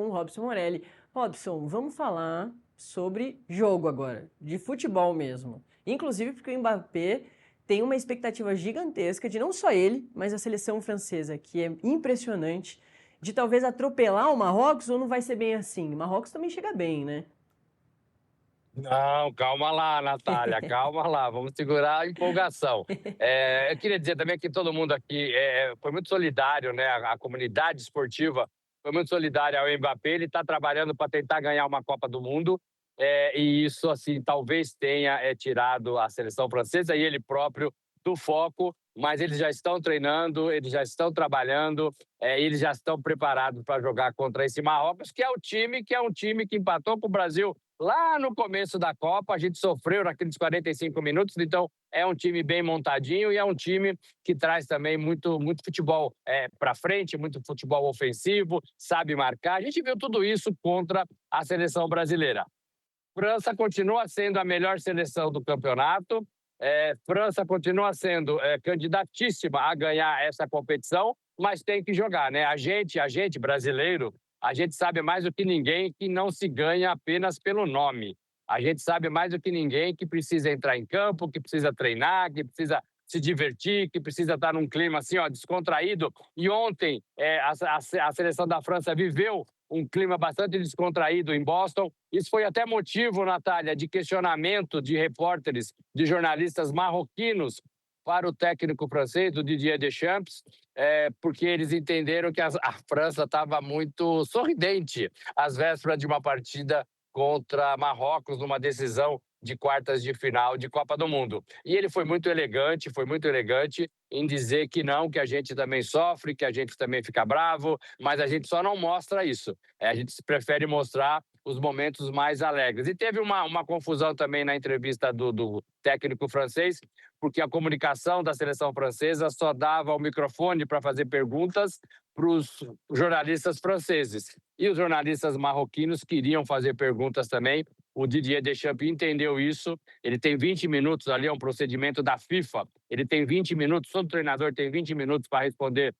com o Robson Morelli. Robson, vamos falar sobre jogo agora, de futebol mesmo. Inclusive porque o Mbappé tem uma expectativa gigantesca de não só ele, mas a seleção francesa, que é impressionante, de talvez atropelar o Marrocos, ou não vai ser bem assim? O Marrocos também chega bem, né? Não, calma lá, Natália, calma lá, vamos segurar a empolgação. Eu queria dizer também que todo mundo aqui foi muito solidário, né? A comunidade esportiva foi muito solidária ao Mbappé. Ele está trabalhando para tentar ganhar uma Copa do Mundo, e isso, assim, talvez tenha tirado a seleção francesa e ele próprio do foco, mas eles já estão treinando, eles já estão trabalhando, eles já estão preparados para jogar contra esse Marrocos, que é um time que empatou com o Brasil lá no começo da Copa. A gente sofreu naqueles 45 minutos, então é um time bem montadinho e é um time que traz também muito futebol para frente, muito futebol ofensivo, sabe marcar. A gente viu tudo isso contra a seleção brasileira. França continua sendo a melhor seleção do campeonato. França continua sendo candidatíssima a ganhar essa competição, mas tem que jogar, né? A gente brasileiro, a gente sabe mais do que ninguém que não se ganha apenas pelo nome. A gente sabe mais do que ninguém que precisa entrar em campo, que precisa treinar, que precisa se divertir, que precisa estar num clima assim, ó, descontraído. E ontem a seleção da França viveu um clima bastante descontraído em Boston. Isso foi até motivo, Natália, de questionamento de repórteres, de jornalistas marroquinos para o técnico francês, o Didier Deschamps, porque eles entenderam que a França estava muito sorridente às vésperas de uma partida contra Marrocos, numa decisão de quartas de final de Copa do Mundo. E ele foi muito elegante em dizer que não, que a gente também sofre, que a gente também fica bravo, mas a gente só não mostra isso. A gente prefere mostrar os momentos mais alegres. E teve uma confusão também na entrevista do técnico francês, porque a comunicação da seleção francesa só dava o microfone para fazer perguntas para os jornalistas franceses. E os jornalistas marroquinos queriam fazer perguntas também. O Didier Deschamps entendeu isso. Ele tem 20 minutos ali, é um procedimento da FIFA. Ele tem 20 minutos, todo treinador tem 20 minutos para responder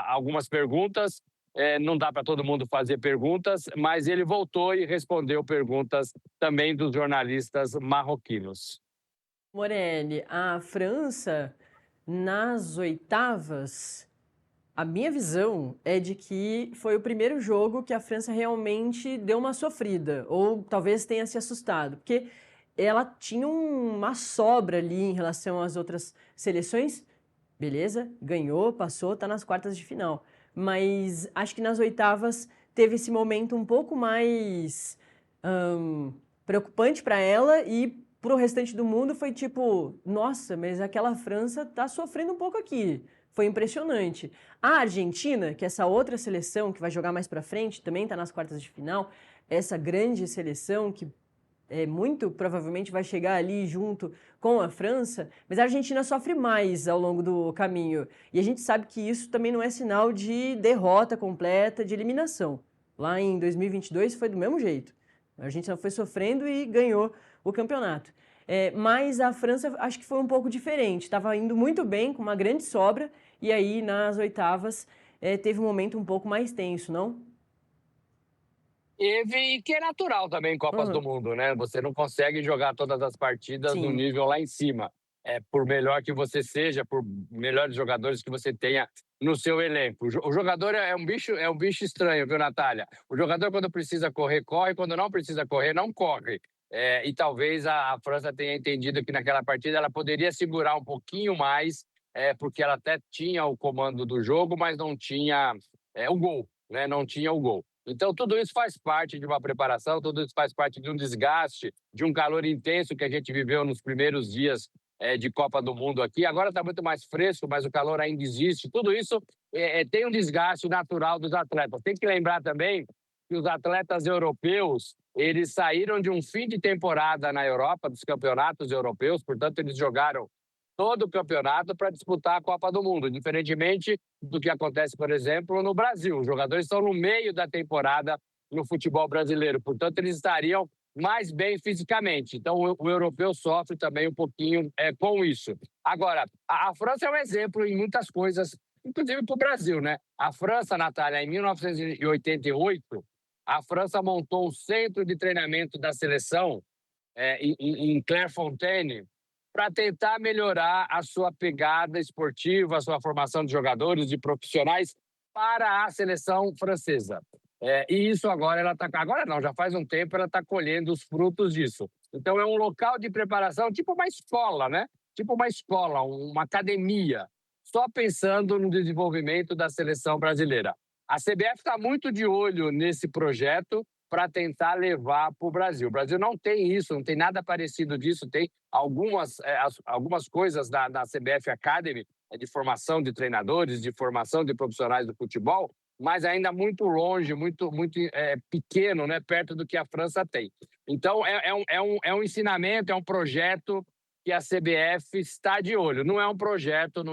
algumas perguntas. Não dá para todo mundo fazer perguntas, mas ele voltou e respondeu perguntas também dos jornalistas marroquinos. Morelli, a França nas oitavas, a minha visão é de que foi o primeiro jogo que a França realmente deu uma sofrida, ou talvez tenha se assustado, porque ela tinha uma sobra ali em relação às outras seleções. Beleza, ganhou, passou, tá nas quartas de final. Mas acho que nas oitavas teve esse momento um pouco mais preocupante para ela, e pro restante do mundo foi tipo, nossa, mas aquela França tá sofrendo um pouco aqui. Foi impressionante. A Argentina, que é essa outra seleção que vai jogar mais para frente, também tá nas quartas de final, essa grande seleção que muito provavelmente vai chegar ali junto com a França, mas a Argentina sofre mais ao longo do caminho. E a gente sabe que isso também não é sinal de derrota completa, de eliminação. Lá em 2022 foi do mesmo jeito. A Argentina foi sofrendo e ganhou o campeonato. Mas a França acho que foi um pouco diferente. Estava indo muito bem, com uma grande sobra, e aí nas oitavas teve um momento um pouco mais tenso, não? Teve, e que é natural também em Copas do Uhum. Mundo, né? Você não consegue jogar todas as partidas no Sim. nível lá em cima. Por melhor que você seja, por melhores jogadores que você tenha no seu elenco. O jogador é um bicho estranho, viu, Natália? O jogador, quando precisa correr, corre, quando não precisa correr, não corre. E talvez a França tenha entendido que naquela partida ela poderia segurar um pouquinho mais, porque ela até tinha o comando do jogo, mas não tinha o gol, né? Não tinha o gol. Então, tudo isso faz parte de uma preparação, tudo isso faz parte de um desgaste, de um calor intenso que a gente viveu nos primeiros dias de Copa do Mundo aqui. Agora está muito mais fresco, mas o calor ainda existe. Tudo isso tem um desgaste natural dos atletas. Tem que lembrar também que os atletas europeus, eles saíram de um fim de temporada na Europa, dos campeonatos europeus, portanto, eles jogaram todo o campeonato para disputar a Copa do Mundo, diferentemente do que acontece, por exemplo, no Brasil. Os jogadores estão no meio da temporada no futebol brasileiro, portanto, eles estariam mais bem fisicamente. Então, o europeu sofre também um pouquinho com isso. Agora, a França é um exemplo em muitas coisas, inclusive para o Brasil, né? A França, Natália, em 1988, a França montou um centro de treinamento da seleção em Clairefontaine para tentar melhorar a sua pegada esportiva, a sua formação de jogadores, de profissionais para a seleção francesa. E isso agora ela está... Agora não, já faz um tempo ela está colhendo os frutos disso. Então é um local de preparação, tipo uma escola, né? Tipo uma escola, uma academia, só pensando no desenvolvimento da seleção brasileira. A CBF está muito de olho nesse projeto para tentar levar para o Brasil. O Brasil não tem isso, não tem nada parecido disso. Tem algumas coisas da CBF Academy, de formação de treinadores, de formação de profissionais do futebol, mas ainda muito longe, muito pequeno, né, perto do que a França tem. Então, é um ensinamento, é um projeto que a CBF está de olho. Não é um projeto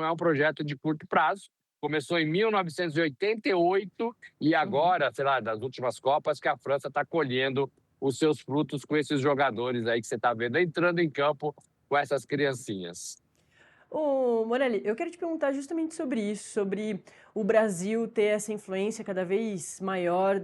de curto prazo. Começou em 1988 e agora, sei lá, das últimas Copas, que a França está colhendo os seus frutos com esses jogadores aí que você está vendo entrando em campo com essas criancinhas. Ô, Morelli, eu quero te perguntar justamente sobre isso, sobre o Brasil ter essa influência cada vez maior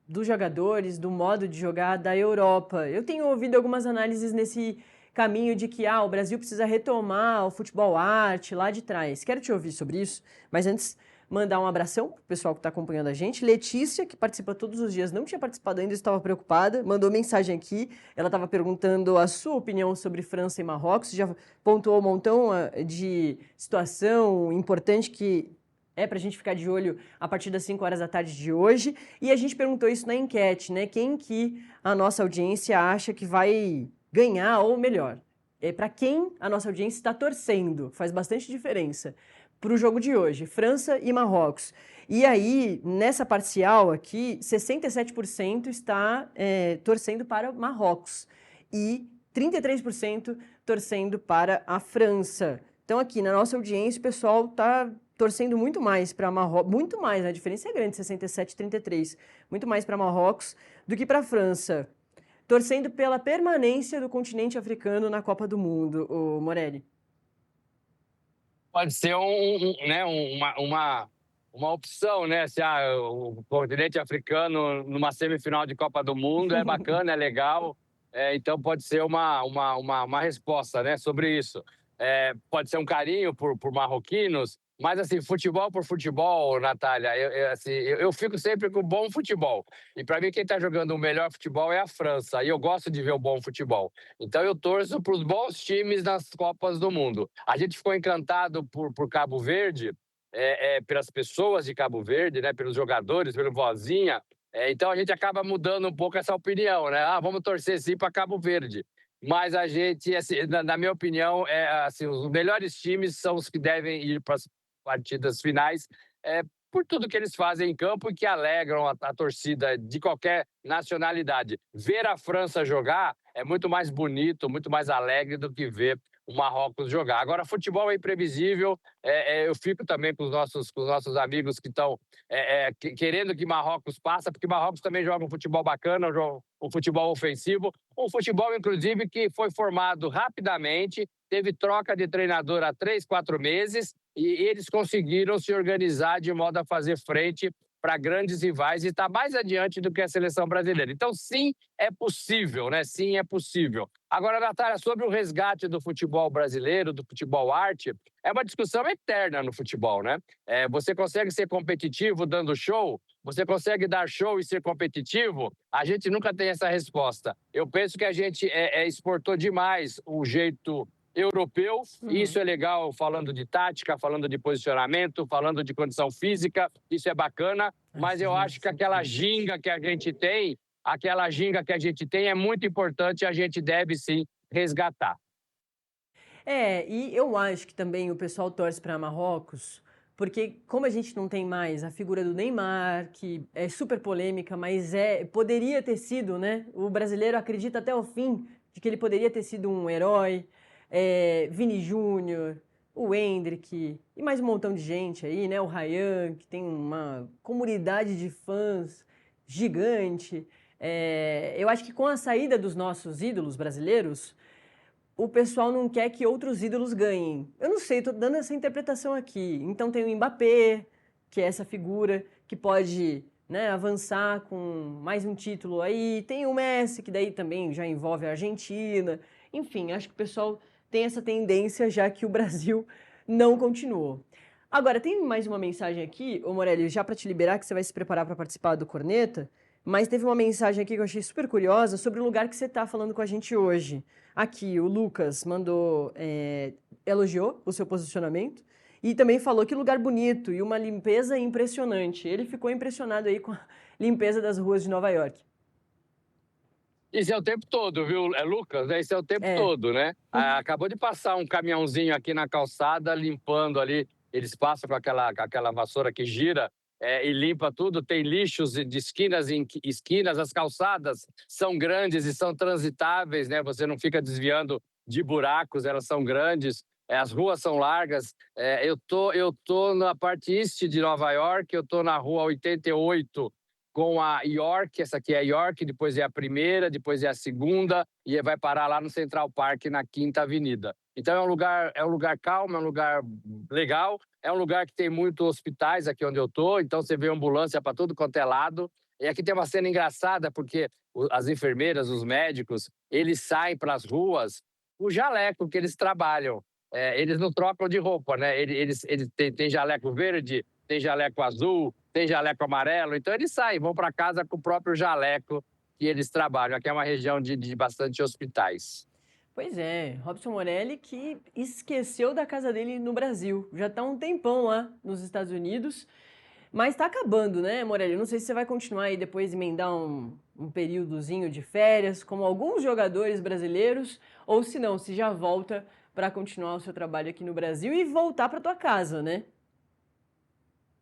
dos jogadores, do modo de jogar da Europa. Eu tenho ouvido algumas análises nesse caminho de que o Brasil precisa retomar o futebol arte lá de trás. Quero te ouvir sobre isso, mas antes mandar um abração pro pessoal que está acompanhando a gente. Letícia, que participa todos os dias, não tinha participado ainda, estava preocupada, mandou mensagem aqui. Ela estava perguntando a sua opinião sobre França e Marrocos, já pontuou um montão de situação importante que para a gente ficar de olho a partir das 5 horas da tarde de hoje. E a gente perguntou isso na enquete, né? Quem que a nossa audiência acha que vai ganhar, ou melhor, para quem a nossa audiência está torcendo. Faz bastante diferença para o jogo de hoje, França e Marrocos. E aí, nessa parcial aqui, 67% está torcendo para Marrocos e 33% torcendo para a França. Então, aqui na nossa audiência, o pessoal está torcendo muito mais para Marrocos, muito mais, a diferença é grande, 67 e 33, muito mais para Marrocos do que para a França, torcendo pela permanência do continente africano na Copa do Mundo, o Morelli. Pode ser uma opção, né? Se o continente africano numa semifinal de Copa do Mundo é bacana, é legal. Então pode ser uma resposta, né, sobre isso. Pode ser um carinho por marroquinos, mas assim, futebol por futebol, Natália, eu fico sempre com o bom futebol. E para mim, quem está jogando o melhor futebol é a França. E eu gosto de ver o bom futebol. Então eu torço para os bons times nas Copas do Mundo. A gente ficou encantado por Cabo Verde, pelas pessoas de Cabo Verde, né, pelos jogadores, pelo Vozinha. Então a gente acaba mudando um pouco essa opinião, né? Vamos torcer sim para Cabo Verde. Mas a gente, assim, na minha opinião, assim, os melhores times são os que devem ir para as partidas finais, por tudo que eles fazem em campo e que alegram a torcida de qualquer nacionalidade. Ver a França jogar é muito mais bonito, muito mais alegre do que ver o Marrocos jogar. Agora, futebol é imprevisível. Eu fico também com os nossos amigos que estão querendo que Marrocos passe, porque Marrocos também joga um futebol bacana, um futebol ofensivo, um futebol, inclusive, que foi formado rapidamente, teve troca de treinador há 3, 4 meses, e eles conseguiram se organizar de modo a fazer frente para grandes rivais e está mais adiante do que a seleção brasileira. Então, sim, é possível, né? Sim, é possível. Agora, Natália, sobre o resgate do futebol brasileiro, do futebol arte, é uma discussão eterna no futebol, né? Você consegue ser competitivo dando show? Você consegue dar show e ser competitivo? A gente nunca tem essa resposta. Eu penso que a gente exportou demais o jeito europeu, e isso é legal, falando de tática, falando de posicionamento, falando de condição física, isso é bacana, mas eu acho que aquela ginga que a gente tem é muito importante e a gente deve sim resgatar. E eu acho que também o pessoal torce para Marrocos, porque como a gente não tem mais a figura do Neymar, que é super polêmica, mas poderia ter sido, né? O brasileiro acredita até o fim de que ele poderia ter sido um herói. Vini Júnior, o Endrick e mais um montão de gente aí, né? O Ryan, que tem uma comunidade de fãs gigante. Eu acho que com a saída dos nossos ídolos brasileiros, o pessoal não quer que outros ídolos ganhem. Eu não sei, estou dando essa interpretação aqui. Então tem o Mbappé, que é essa figura que pode né, avançar com mais um título aí. Tem o Messi, que daí também já envolve a Argentina. Enfim, acho que o pessoal tem essa tendência, já que o Brasil não continuou. Agora, tem mais uma mensagem aqui, ô Morelli, já para te liberar, que você vai se preparar para participar do Corneta, mas teve uma mensagem aqui que eu achei super curiosa sobre o lugar que você está falando com a gente hoje. Aqui, o Lucas mandou, elogiou o seu posicionamento e também falou que lugar bonito e uma limpeza impressionante. Ele ficou impressionado aí com a limpeza das ruas de Nova York. Isso é o tempo todo, viu, Lucas? Isso é o tempo É. todo, né? Acabou de passar um caminhãozinho aqui na calçada, limpando ali. Eles passam com aquela vassoura que gira e limpa tudo. Tem lixos de esquinas em esquinas. As calçadas são grandes e são transitáveis, né? Você não fica desviando de buracos, elas são grandes. As ruas são largas. Eu tô na parte este de Nova York, eu tô na rua 88, com a York. Essa aqui é a York, depois é a primeira, depois é a segunda, e vai parar lá no Central Park, na Quinta Avenida. Então é um lugar calmo, é um lugar legal, é um lugar que tem muitos hospitais aqui onde eu tô, então você vê ambulância para tudo quanto é lado. E aqui tem uma cena engraçada, porque as enfermeiras, os médicos, eles saem para as ruas o jaleco que eles trabalham. Eles não trocam de roupa, né? Eles têm jaleco verde, tem jaleco azul, tem jaleco amarelo, então eles saem, vão para casa com o próprio jaleco que eles trabalham. Aqui é uma região de bastante hospitais. Pois é, Robson Morelli que esqueceu da casa dele no Brasil. Já está um tempão lá nos Estados Unidos, mas está acabando, né, Morelli? Não sei se você vai continuar aí depois emendar um períodozinho de férias, como alguns jogadores brasileiros, ou se não, se já volta para continuar o seu trabalho aqui no Brasil e voltar para tua casa, né?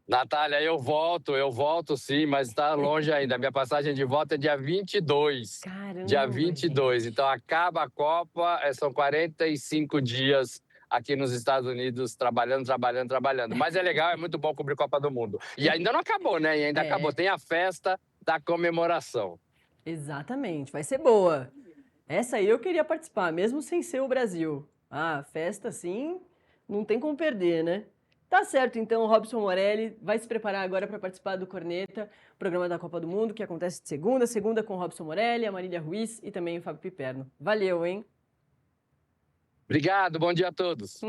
Natália, eu volto sim, mas está longe ainda. A minha passagem de volta é dia 22. Dia Caramba, 22. gente. Então acaba a Copa, são 45 dias aqui nos Estados Unidos, trabalhando. Mas é legal, é muito bom cobrir Copa do Mundo. E ainda não acabou, né? E ainda acabou. Tem a festa da comemoração. Exatamente, vai ser boa. Essa aí eu queria participar, mesmo sem ser o Brasil. Ah, festa sim, não tem como perder, né? Tá certo, então, o Robson Morelli vai se preparar agora para participar do Corneta, programa da Copa do Mundo, que acontece de segunda com o Robson Morelli, a Marília Ruiz e também o Fábio Piperno. Valeu, hein? Obrigado, bom dia a todos.